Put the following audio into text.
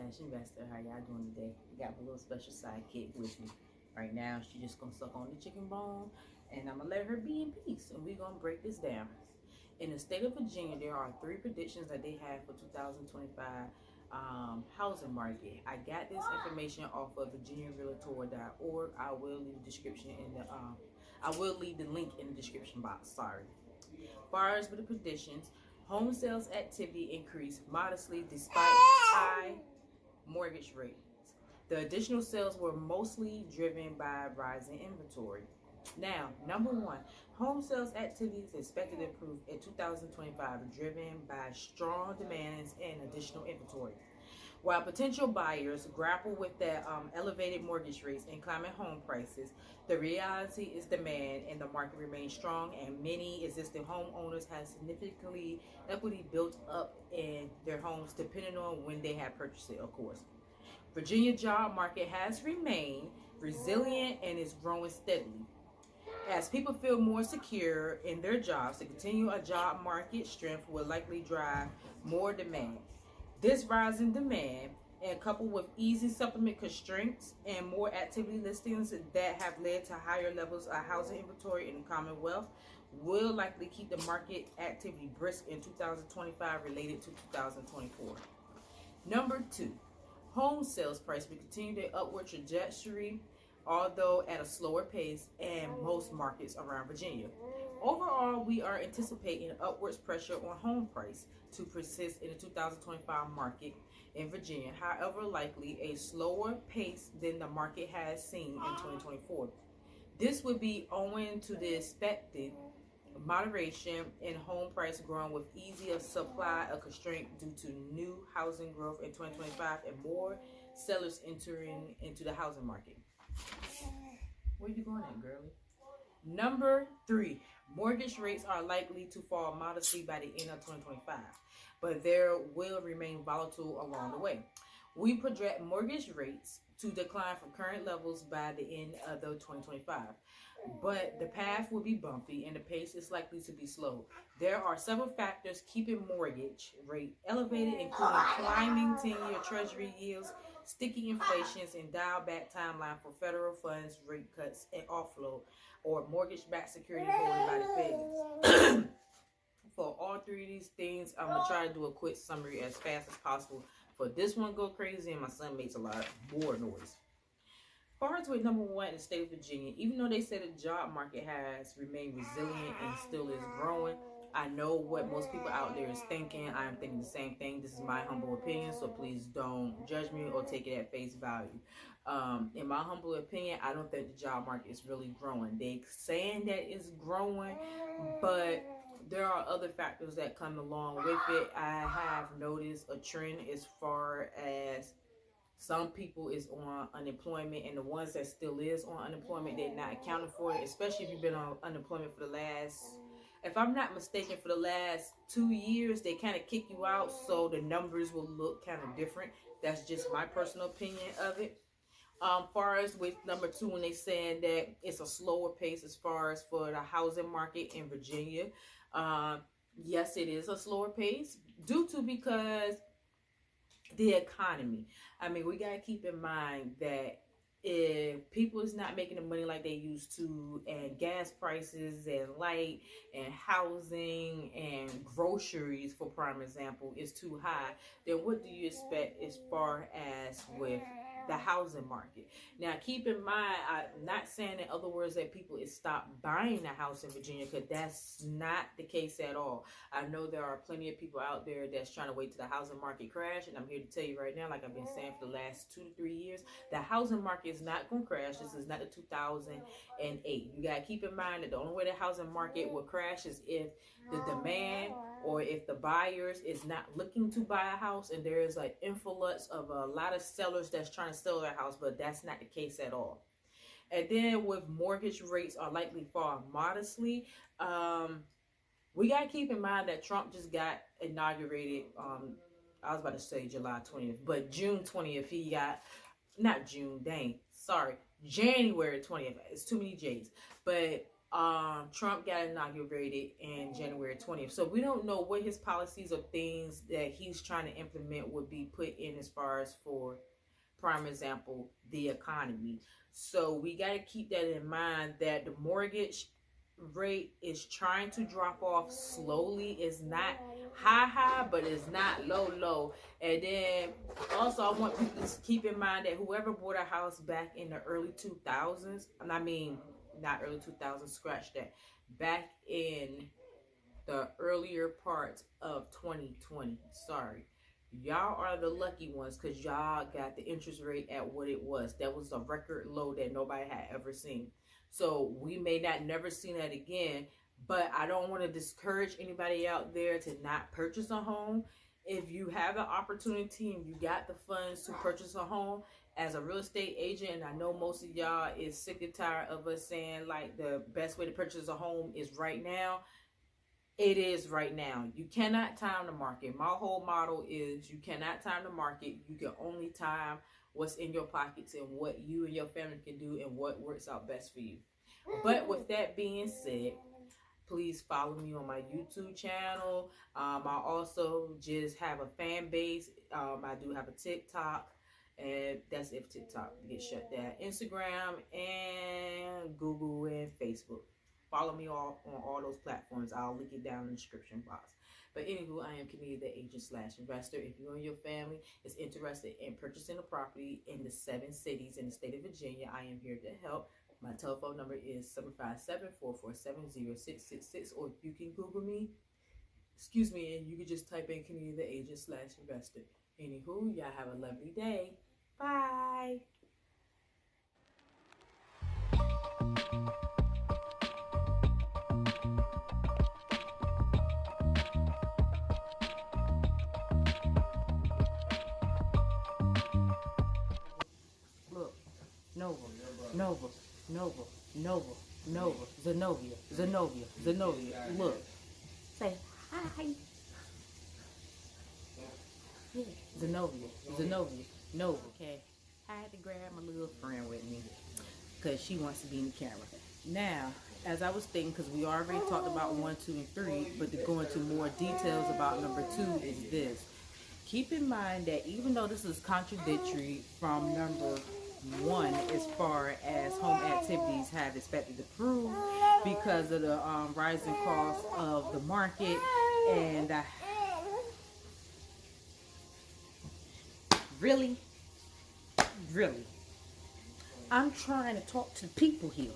Investor. How y'all doing today? Got my little special sidekick with me right now. She just gonna suck on the chicken bone, and I'm gonna let her be in peace. And we're gonna break this down. In the state of Virginia, there are 3 predictions that they have for 2025 housing market. I got this information off of Realtor.org. I will leave the description in the I will leave the link in the description box. Sorry. As far as with the predictions, home sales activity increased modestly despite high mortgage rates. The additional sales were mostly driven by rising inventory. Now, number 1, home sales activity is expected to improve in 2025, driven by strong demands and additional inventory. While potential buyers grapple with the elevated mortgage rates and climbing home prices, the reality is demand and the market remains strong, and many existing homeowners have significantly equity built up in their homes, depending on when they have purchased it, of course. Virginia job market has remained resilient and is growing steadily. As people feel more secure in their jobs, the continued job market strength will likely drive more demand. This rise in demand, and coupled with easy supplement constraints and more activity listings that have led to higher levels of housing inventory in the Commonwealth, will likely keep the market activity brisk in 2025 related to 2024. Number 2, home sales price will continue their upward trajectory, although at a slower pace in most markets around Virginia. Overall, we are anticipating upwards pressure on home price to persist in the 2025 market in Virginia, however likely a slower pace than the market has seen in 2024. This would be owing to the expected moderation in home price growing with easier supply of constraint due to new housing growth in 2025 and more sellers entering into the housing market. Where you going at, girlie? Number 3, mortgage rates are likely to fall modestly by the end of 2025, but there will remain volatile along the way. We project mortgage rates to decline from current levels by the end of 2025, but the path will be bumpy and the pace is likely to be slow. There are several factors keeping mortgage rate elevated, including climbing 10-year treasury yields, sticky inflations, and dial-back timeline for federal funds rate cuts and offload or mortgage-backed security holding by the Fed. For all 3 of these things, I'm going to try to do a quick summary as fast as possible. For this one go crazy, and my son makes a lot more noise. As far as with number 1 in the state of Virginia, even though they said the job market has remained resilient and still is growing, I know what most people out there is thinking. I am thinking the same thing. This is my humble opinion, so please don't judge me or take it at face value. In my humble opinion, I don't think the job market is really growing. They saying that it's growing, but there are other factors that come along with it. I have noticed a trend as far as some people is on unemployment, and the ones that still is on unemployment, they're not accounting for it, especially if you've been on unemployment for the last, if I'm not mistaken, for the last 2 years, they kind of kick you out, so the numbers will look kind of different. That's just my personal opinion of it. Far as with number 2, when they saying that it's a slower pace as far as for the housing market in Virginia, yes, it is a slower pace because the economy. I mean, we gotta keep in mind that if people is not making the money like they used to, and gas prices and light and housing and groceries, for prime example, is too high, then what do you expect as far as with the housing market? Now, keep in mind, I'm not saying in other words that people is stop buying a house in Virginia, because that's not the case at all. I know there are plenty of people out there that's trying to wait till the housing market crash, and I'm here to tell you right now, like I've been saying for the last 2 to 3 years, the housing market is not going to crash. This is not the 2008. You got to keep in mind that the only way the housing market will crash is if the demand or if the buyers is not looking to buy a house, and there is like influx of a lot of sellers that's trying to sell their house, but that's not the case at all. And then with mortgage rates are likely fall modestly, we got to keep in mind that Trump just got inaugurated, I was about to say July 20th, but June 20th, he got, not June, dang, sorry, January 20th, it's too many J's, but Trump got inaugurated in January 20th. So we don't know what his policies or things that he's trying to implement would be put in as far as for prime example, the economy. So we got to keep that in mind that the mortgage rate is trying to drop off slowly. It's not high, but it's not low. And then also I want people to keep in mind that whoever bought a house back in the early 2000s, I mean, not early 2000s, scratch that, back in the earlier parts of 2020, sorry, y'all are the lucky ones because y'all got the interest rate at what it was. That was a record low that nobody had ever seen. So we may not never see that again, but I don't want to discourage anybody out there to not purchase a home. If you have the opportunity and you got the funds to purchase a home as a real estate agent, and I know most of y'all is sick and tired of us saying like the best way to purchase a home is right now. It is right now. You cannot time the market. My whole model is you cannot time the market. You can only time what's in your pockets and what you and your family can do and what works out best for you. But with that being said, please follow me on my YouTube channel. I also just have a fan base. I do have a TikTok. And that's if TikTok gets shut down. Instagram and Google and Facebook. Follow me all on all those platforms. I'll link it down in the description box. But anywho, I am Kenita, the agent/investor. If you and your family is interested in purchasing a property in the 7 cities in the state of Virginia, I am here to help. My telephone number is 757-447-0666, or you can Google me. Excuse me, and you can just type in Kenita, the agent/investor. Anywho, y'all have a lovely day. Bye. Look, Nova, Nova, Nova, Nova, Nova, Zenobia. Look, say hi. Yeah. Zenobia, Nova. Okay, I had to grab my little friend with me because she wants to be in the camera. Now, as I was thinking, because we already talked about 1, 2, and 3, but to go into more details about number 2 is this. Keep in mind that even though this is contradictory from number 1 as far as home activities have expected to prove because of the rising cost of the market and really, I'm trying to talk to people here.